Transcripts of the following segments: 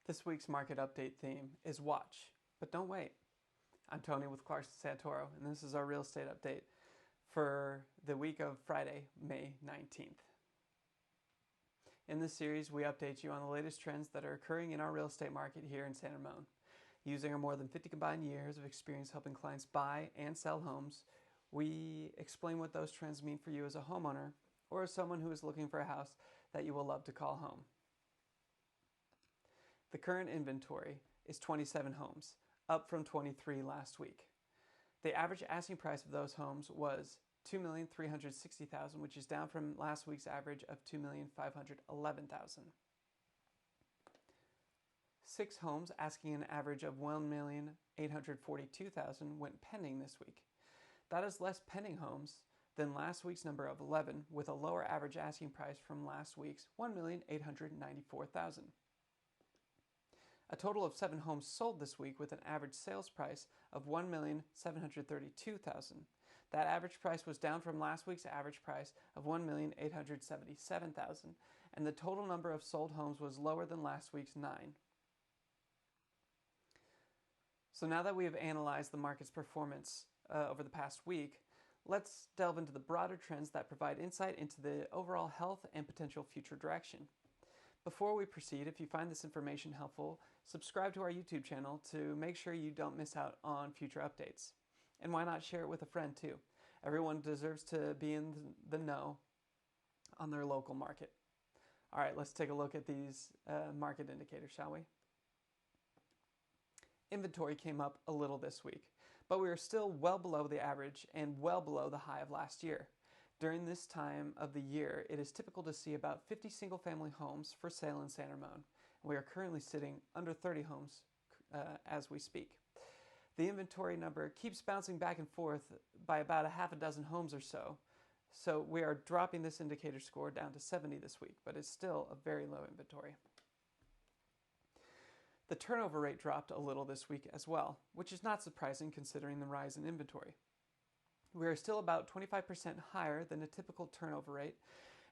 This week's market update theme is watch, but don't wait. I'm Tony with Clarkson Santoro, and this is our real estate update for the week of Friday, May 19th. In this series, we update you on the latest trends that are occurring in our real estate market here in San Ramon. Using our more than 50 combined years of experience helping clients buy and sell homes, we explain what those trends mean for you as a homeowner or as someone who is looking for a house that you will love to call home. The current inventory is 27 homes, up from 23 last week. The average asking price of those homes was $2,360,000, which is down from last week's average of $2,511,000. 6 homes asking an average of $1,842,000 went pending this week. That is less pending homes than last week's number of 11, with a lower average asking price from last week's $1,894,000. A total of 7 homes sold this week with an average sales price of $1,732,000. That average price was down from last week's average price of $1,877,000, and the total number of sold homes was lower than last week's 9. So now that we have analyzed the market's performance over the past week, let's delve into the broader trends that provide insight into the overall health and potential future direction. Before we proceed, if you find this information helpful, subscribe to our YouTube channel to make sure you don't miss out on future updates. And why not share it with a friend too? Everyone deserves to be in the know on their local market. All right, let's take a look at these market indicators, shall we? Inventory came up a little this week, but we are still well below the average and well below the high of last year. During this time of the year, it is typical to see about 50 single-family homes for sale in San Ramon. We are currently sitting under 30 homes as we speak. The inventory number keeps bouncing back and forth by about a half a dozen homes or so. So we are dropping this indicator score down to 70 this week, but it's still a very low inventory. The turnover rate dropped a little this week as well, which is not surprising considering the rise in inventory. We are still about 25% higher than a typical turnover rate,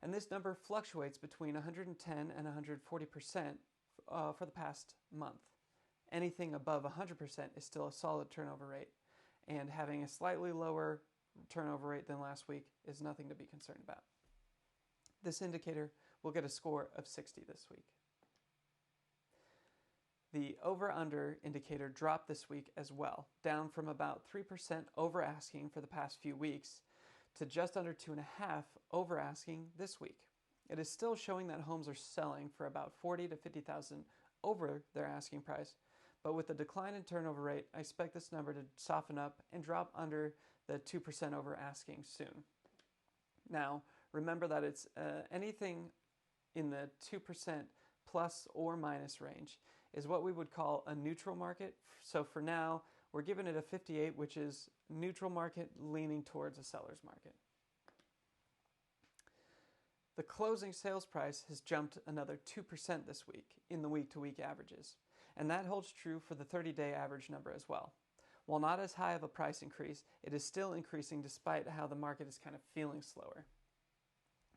and this number fluctuates between 110 and 140% for the past month. Anything above 100% is still a solid turnover rate, and having a slightly lower turnover rate than last week is nothing to be concerned about. This indicator will get a score of 60 this week. The over-under indicator dropped this week as well, down from about 3% over asking for the past few weeks to just under 2.5% over asking this week. It is still showing that homes are selling for about $40,000 to $50,000 over their asking price, but with the decline in turnover rate, I expect this number to soften up and drop under the 2% over asking soon. Now, remember that it's anything in the 2% plus or minus range is what we would call a neutral market. So for now, we're giving it a 58, which is neutral market leaning towards a seller's market. The closing sales price has jumped another 2% this week in the week-to-week averages, and that holds true for the 30-day average number as well. While not as high of a price increase, it is still increasing despite how the market is kind of feeling slower.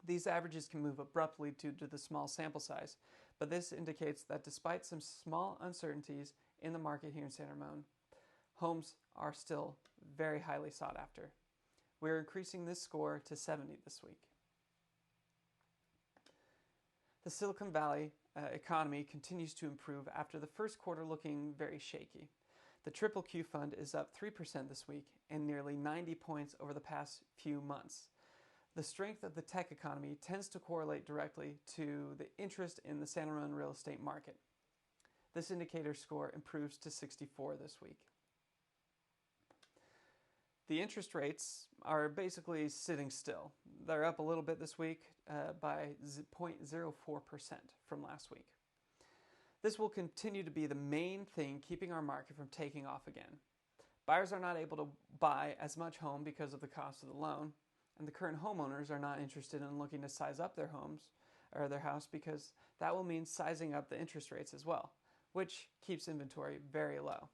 These averages can move abruptly due to the small sample size, but this indicates that despite some small uncertainties in the market here in San Ramon, homes are still very highly sought after. We're increasing this score to 70 this week. The Silicon Valley economy continues to improve after the first quarter looking very shaky. The Triple Q Fund is up 3% this week and nearly 90 points over the past few months. The strength of the tech economy tends to correlate directly to the interest in the San Ramon real estate market. This indicator score improves to 64 this week. The interest rates are basically sitting still. They're up a little bit this week by 0.04% from last week. This will continue to be the main thing keeping our market from taking off again. Buyers are not able to buy as much home because of the cost of the loan, and the current homeowners are not interested in looking to size up their homes or their house because that will mean sizing up the interest rates as well, which keeps inventory very low.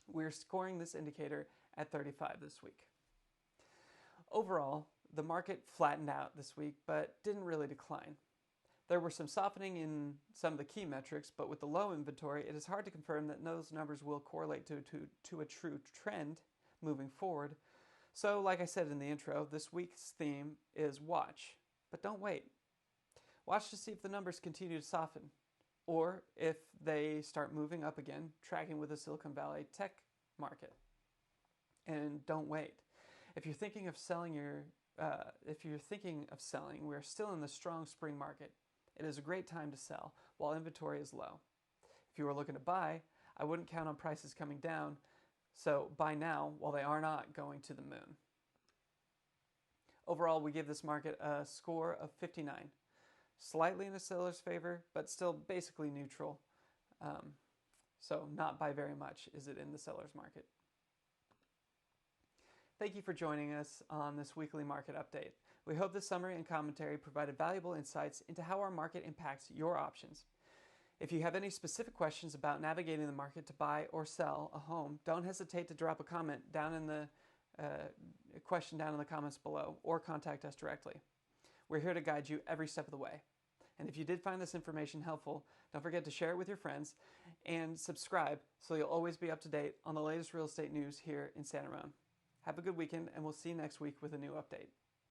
We're scoring this indicator at 35 this week. Overall, the market flattened out this week but didn't really decline. There were some softening in some of the key metrics, but with the low inventory, it is hard to confirm that those numbers will correlate to a true trend moving forward. So, like I said in the intro, this week's theme is watch, but don't wait. Watch to see if the numbers continue to soften, or if they start moving up again, tracking with the Silicon Valley tech market. And don't wait. If you're thinking of selling, we're still in the strong spring market. It is a great time to sell while inventory is low. If you are looking to buy, I wouldn't count on prices coming down, so buy now while they are not going to the moon. Overall, we give this market a score of 59. Slightly in the seller's favor, but still basically neutral. So not by very much is it in the seller's market. Thank you for joining us on this weekly market update. We hope this summary and commentary provided valuable insights into how our market impacts your options. If you have any specific questions about navigating the market to buy or sell a home, don't hesitate to drop a comment down in the question down in the comments below, or contact us directly. We're here to guide you every step of the way. And if you did find this information helpful, don't forget to share it with your friends and subscribe so you'll always be up to date on the latest real estate news here in Santa Ramon. Have a good weekend, and we'll see you next week with a new update.